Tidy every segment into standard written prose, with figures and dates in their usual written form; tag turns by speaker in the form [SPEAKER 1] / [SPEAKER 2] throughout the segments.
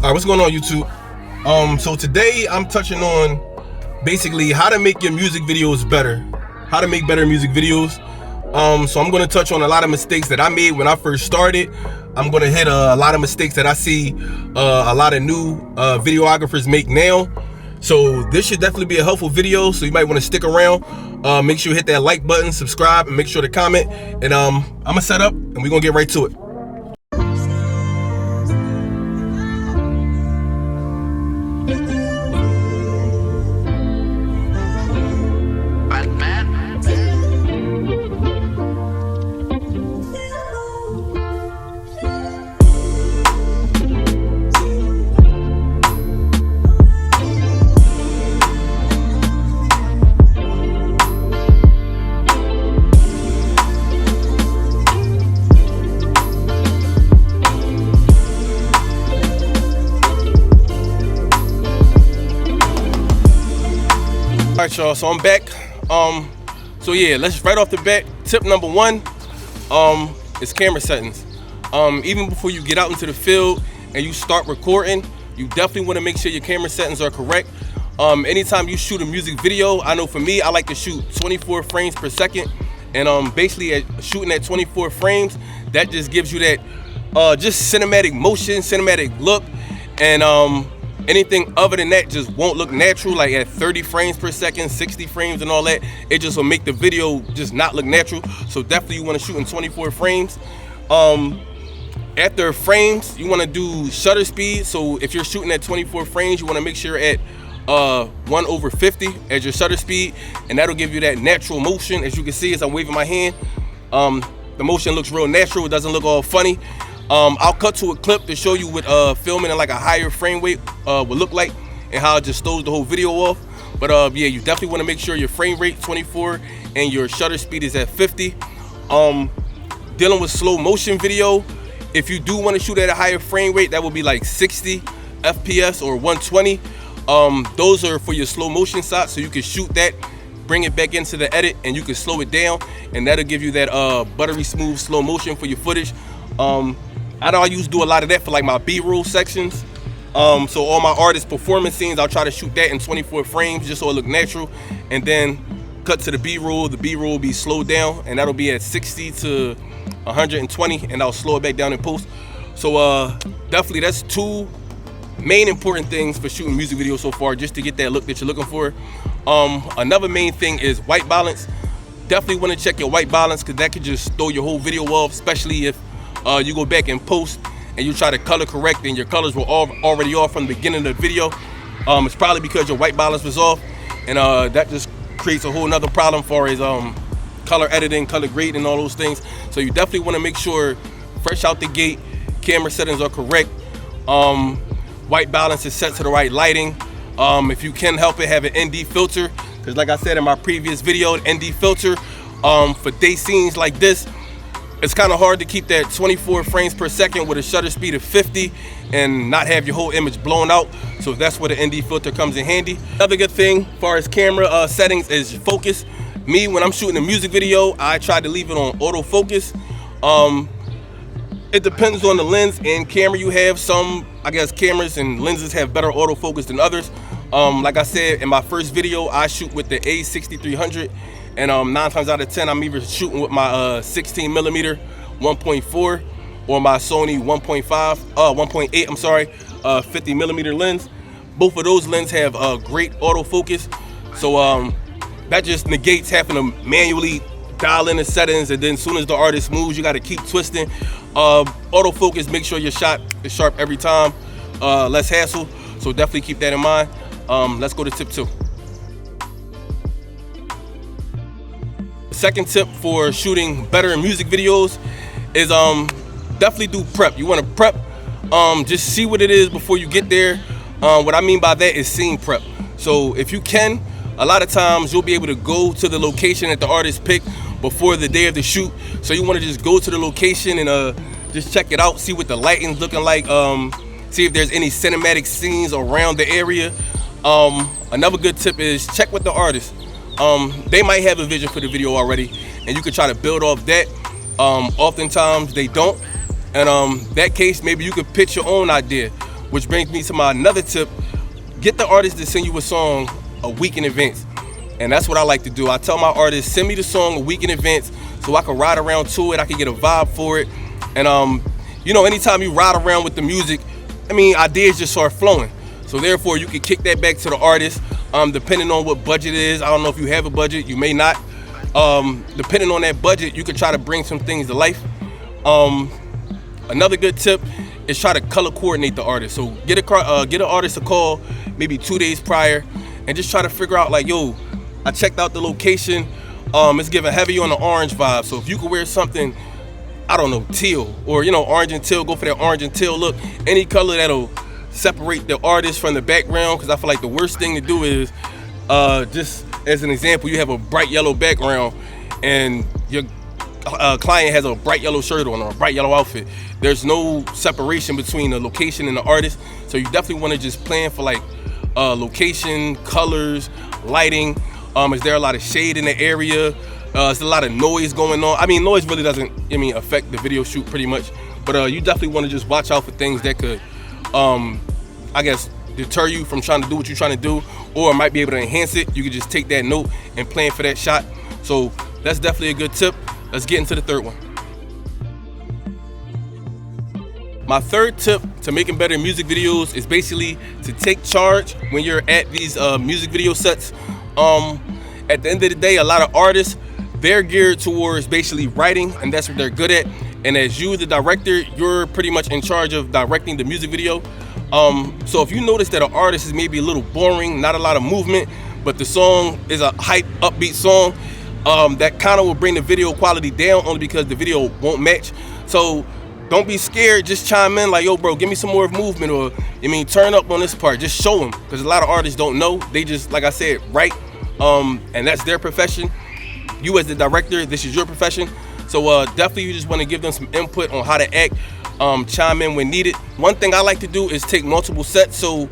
[SPEAKER 1] Alright, what's going on, YouTube? So today I'm touching on basically how to make your music videos better, how to make better music videos. So I'm going to touch on a lot of mistakes that I made when I first started. I'm going to hit a lot of mistakes that I see a lot of new videographers make now. So this should definitely be a helpful video, so you might want to stick around. Make sure you hit that like button, subscribe, and make sure to comment. And I'm going to set up and we're going to get right to it. Alright, y'all, so I'm back. So yeah, let's right off the bat, tip number one is camera settings. Even before you get out into the field and you start recording, you definitely want to make sure your camera settings are correct. Anytime you shoot a music video, I know for me, I like to shoot 24 frames per second, and basically shooting at 24 frames, that just gives you that just cinematic motion, cinematic look, and anything other than that just won't look natural. Like at 30 frames per second, 60 frames and all that, it just will make the video just not look natural. So definitely you want to shoot in 24 frames. After frames, you want to do shutter speed. So if you're shooting at 24 frames, you want to make sure you're at 1/50 as your shutter speed, and that'll give you that natural motion. As you can see as I'm waving my hand, the motion looks real natural. It doesn't look all funny. I'll cut to a clip to show you what filming in like a higher frame rate would look like, and how it just throws the whole video off. But yeah, you definitely want to make sure your frame rate 24 and your shutter speed is at 50. Dealing with slow motion video, if you do want to shoot at a higher frame rate, that would be like 60 FPS or 120. Those are for your slow motion shots, so you can shoot that, bring it back into the edit, and you can slow it down, and that'll give you that buttery smooth slow motion for your footage. I know I used to do a lot of that for like my B-roll sections. So all my artist performance scenes, I'll try to shoot that in 24 frames just so it look natural, and then cut to the B-roll. The B-roll will be slowed down, and that'll be at 60 to 120, and I'll slow it back down in post. So definitely that's two main important things for shooting music videos so far, just to get that look that you're looking for. Another main thing is white balance. Definitely want to check your white balance, because that could just throw your whole video off, especially if you go back and post and you try to color correct and your colors were already off from the beginning of the video. It's probably because your white balance was off, and that just creates a whole nother problem for his color editing, color grading, and all those things. So you definitely want to make sure fresh out the gate camera settings are correct. White balance is set to the right lighting. If you can help it, have an ND filter, because like I said in my previous video, ND filter for day scenes like this, it's kind of hard to keep that 24 frames per second with a shutter speed of 50 and not have your whole image blown out. So that's where the ND filter comes in handy. Another good thing as far as camera settings is focus. Me, when I'm shooting a music video, I try to leave it on autofocus. It depends on the lens and camera you have. Some, I guess, cameras and lenses have better autofocus than others. Like I said in my first video, I shoot with the A6300. And 9 times out of 10, I'm either shooting with my 16mm 1.4 or my Sony 1.8, I'm sorry, 50mm lens. Both of those lenses have great autofocus. So that just negates having to manually dial in the settings, and then as soon as the artist moves, you got to keep twisting. Autofocus, make sure your shot is sharp every time, less hassle. So definitely keep that in mind. Let's go to tip 2. Second tip for shooting better music videos is definitely do prep. You want to prep, just see what it is before you get there. What I mean by that is scene prep. So if you can, a lot of times you'll be able to go to the location that the artist picked before the day of the shoot. So you want to just go to the location and just check it out, see what the lighting's looking like, see if there's any cinematic scenes around the area. Another good tip is check with the artist. They might have a vision for the video already, and you could try to build off that. Oftentimes they don't, and that case, maybe you could pitch your own idea. which brings me to my another tip. Get the artist to send you a song a week in advance. And that's what I like to do. I tell my artists, send me the song a week in advance so I can ride around to it, I can get a vibe for it. And you know, anytime you ride around with the music, I mean, ideas just start flowing. So therefore, you can kick that back to the artist, depending on what budget it is. I don't know if you have a budget, you may not. Depending on that budget, you can try to bring some things to life. Another good tip is try to color coordinate the artist. So get an artist a call maybe 2 days prior and just try to figure out like, yo, I checked out the location. It's giving heavy on the orange vibe. So if you could wear something, I don't know, teal, or, you know, orange and teal, go for that orange and teal look. Any color that'll separate the artist from the background, because I feel like the worst thing to do is, just as an example, you have a bright yellow background and your client has a bright yellow shirt on or a bright yellow outfit. There's no separation between the location and the artist. So you definitely want to just plan for like location, colors, lighting. Is there a lot of shade in the area? Is there a lot of noise going on? I mean, noise really doesn't, affect the video shoot pretty much. But you definitely want to just watch out for things that could, I guess, deter you from trying to do what you're trying to do, or might be able to enhance it. You could just take that note and plan for that shot. So that's definitely a good tip. Let's get into the third one. My third tip to making better music videos is basically to take charge when you're at these music video sets. At the end of the day, a lot of artists, they're geared towards basically writing, and that's what they're good at. And as you, the director, you're pretty much in charge of directing the music video. So if you notice that an artist is maybe a little boring, not a lot of movement, but the song is a hype, upbeat song, that kind of will bring the video quality down only because the video won't match. So don't be scared, just chime in like, yo bro, give me some more movement, or turn up on this part, just show them, because a lot of artists don't know. They just, like I said, write, and that's their profession. You as the director, this is your profession. So definitely you just want to give them some input on how to act, chime in when needed. One thing I like to do is take multiple sets. So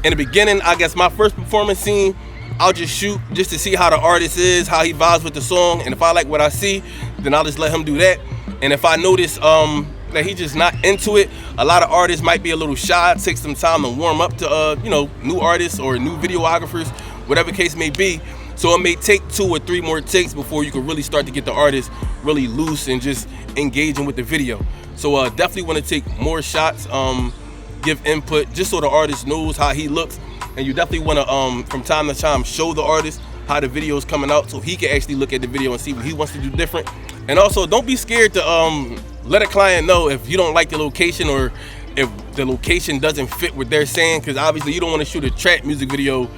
[SPEAKER 1] in the beginning, I guess my first performance scene, I'll just shoot just to see how the artist is, how he vibes with the song. And if I like what I see, then I'll just let him do that. And if I notice that he's just not into it, a lot of artists might be a little shy. It takes some time to warm up to new artists or new videographers, whatever case may be. So it may take 2 or 3 more takes before you can really start to get the artist really loose and just engaging with the video. So definitely want to take more shots, give input, just so the artist knows how he looks. And you definitely want to, from time to time, show the artist how the video is coming out so he can actually look at the video and see what he wants to do different. And also, don't be scared to let a client know if you don't like the location or if the location doesn't fit what they're saying, because obviously you don't want to shoot a trap music video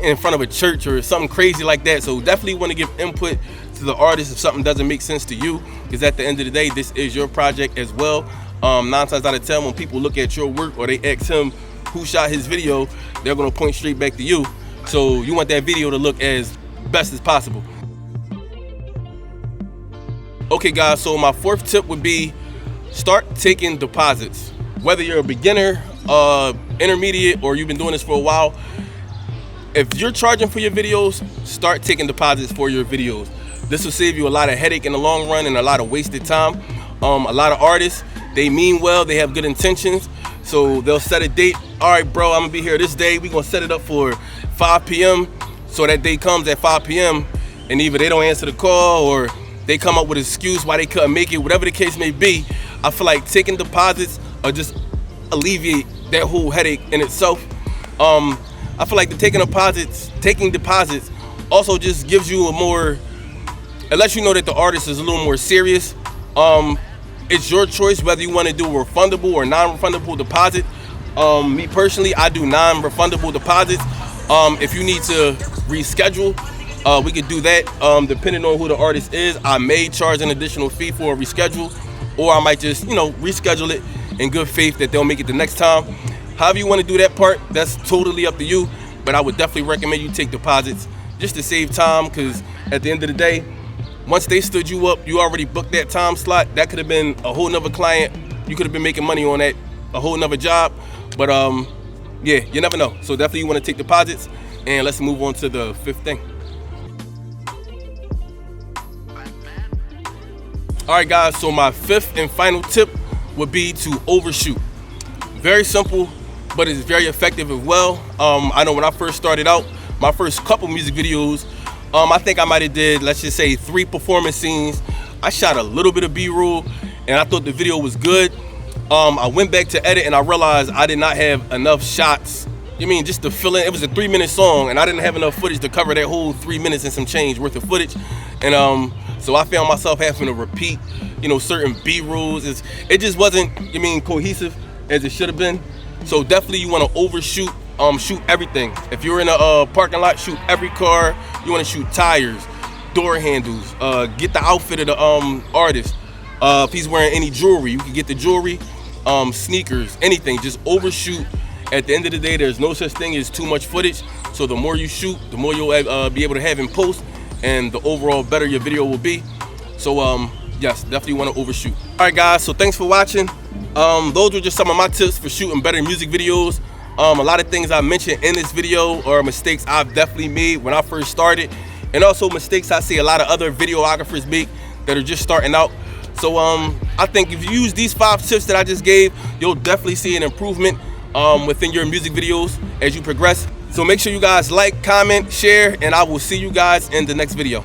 [SPEAKER 1] in front of a church or something crazy like that. So definitely want to give input to the artist if something doesn't make sense to you, because at the end of the day, this is your project as well. 9 times out of 10, when people look at your work or they ask him who shot his video, they're going to point straight back to you. So you want that video to look as best as possible. Okay guys, so my 4th tip would be start taking deposits. Whether you're a beginner, intermediate, or you've been doing this for a while, if you're charging for your videos, start taking deposits for your videos. This will save you a lot of headache in the long run and a lot of wasted time. A lot of artists, they mean well, they have good intentions. So they'll set a date. All right, bro, I'm gonna be here this day. We're gonna set it up for 5 p.m. So that day comes at 5 p.m. and either they don't answer the call or they come up with an excuse why they couldn't make it, whatever the case may be. I feel like taking deposits or just alleviate that whole headache in itself. I feel like taking deposits also just gives you a more, it lets you know that the artist is a little more serious. It's your choice whether you want to do a refundable or non-refundable deposit. Me personally, I do non-refundable deposits. If you need to reschedule, we could do that. Depending on who the artist is, I may charge an additional fee for a reschedule, or I might just, reschedule it in good faith that they'll make it the next time. However you want to do that part, that's totally up to you. But I would definitely recommend you take deposits just to save time, because at the end of the day, once they stood you up, you already booked that time slot. That could have been a whole nother client. You could have been making money on that, a whole nother job. But yeah, you never know. So definitely you want to take deposits. And let's move on to the 5th thing. All right, guys, so my 5th and final tip would be to overshoot. Very simple. but it's very effective as well. I know when I first started out, my first couple music videos, I think I might have did, let's just say 3 performance scenes. I shot a little bit of B-roll and I thought the video was good. I went back to edit and I realized I did not have enough shots. I mean, just to fill in, it was a 3-minute song and I didn't have enough footage to cover that whole 3 minutes and some change worth of footage. And so I found myself having to repeat, you know, certain B-rolls. It just wasn't, I mean, cohesive as it should have been. So definitely you want to overshoot, shoot everything. If you're in a parking lot, shoot every car. You want to shoot tires, door handles, get the outfit of the artist. If he's wearing any jewelry, you can get the jewelry, sneakers, anything. Just overshoot. At the end of the day, there's no such thing as too much footage. So the more you shoot, the more you'll be able to have in post, and the overall better your video will be. So yes, definitely want to overshoot. All right, guys. So thanks for watching. Those were just some of my tips for shooting better music videos. A lot of things I mentioned in this video are mistakes I've definitely made when I first started, and also mistakes I see a lot of other videographers make that are just starting out. So I think if you use these 5 tips that I just gave, you'll definitely see an improvement within your music videos as you progress. So make sure you guys like, comment, share, and I will see you guys in the next video.